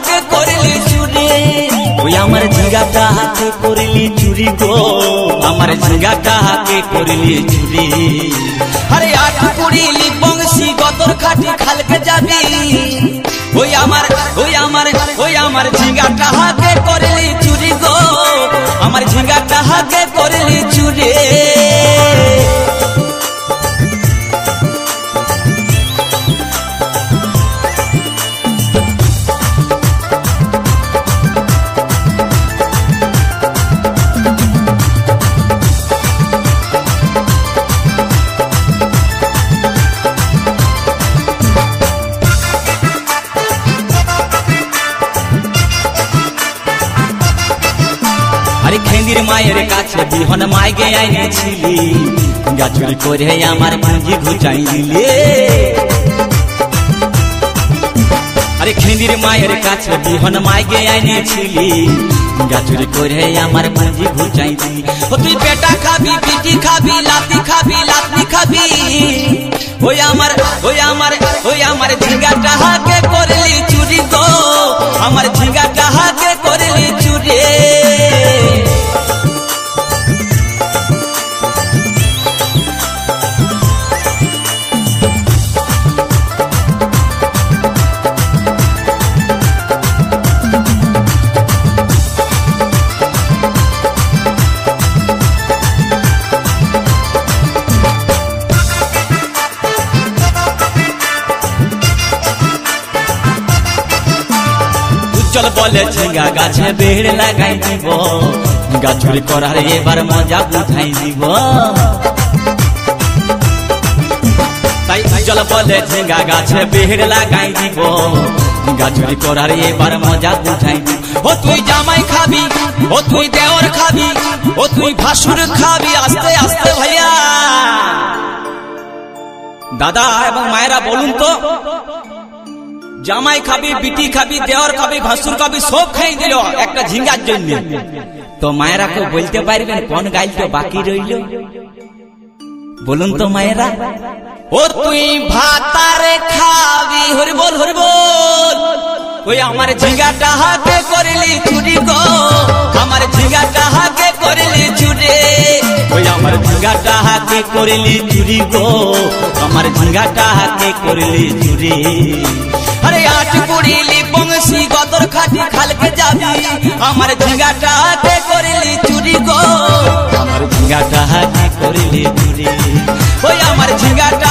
के करली चुरी ओई आमार झिंगाटा हाथे करली चुरी गो आमार झिंगाटा हाथे करली चुरी अरे आठ कुड़िली बंशी गदर खाटी खालके जाबी ओई आमार झिंगाटा हाथे करली चुरी गो आमार झिंगाटा हाथे करली चुरी अरे खेंदिर माয়ের কাছে বিহন মাইগে আইনেছিলি গাছুরি করে আমার পুঁজি ঘুচাই দিলে अरे खेंदिर माয়ের কাছে বিহন মাইগে আইনেছিলি গাছুরি করে আমার পুঁজি ঘুচাই দিলি ও তুই বেটা খাবি বিটি খাবি লাতি খাবি ওই আমার ঝিঙ্গাটা হাকে করলি চুরি গো আমার ঝিঙ্গাটা হাকে করলি চুরি चल बोले झिंगा गाछे बेड़ लगाई दीब गाछुरी करार एबार मजा उठाई दीब ताई चल बोले झिंगा गाछे बेड़ लगाई दीब गाछुरी करार एबार मजा उठाई दीब ओ तुई जामाई खाबी ओ तुई देवर खाबी ओ तुई भासुर खाबी आस्ते आस्ते भैया दादा एवं मायरा बोलुन तो জামাই খাবি বিটি খাবি দেওর খাবি ভাসুর খাবি সব খাই দিল একটা ঝিঙ্গার জন্য তো মায়েরা কেউ বলতে পারবেন কোন গাইলটা বাকি রইল বলুন তো মায়েরা ও তুই ভাতারে খাবি হরি বল ওই আমার ঝিঙ্গাটা হাতে করলি চুরি গো আমার ঝিঙ্গাটা হাতে করলি চুরি ওই আমার ঝিঙ্গাটা হাতে করলি চুরি গো আমার ঝিঙ্গাটা হাতে করলি চুরি अरे आठ कुड़िली बंशी गदर खाटी खालके जाबी आमार झिंगाटा हाथे करली चुरी गो आमार झिंगाटा हाथे करली चुरी ओई आमार झिंगाटा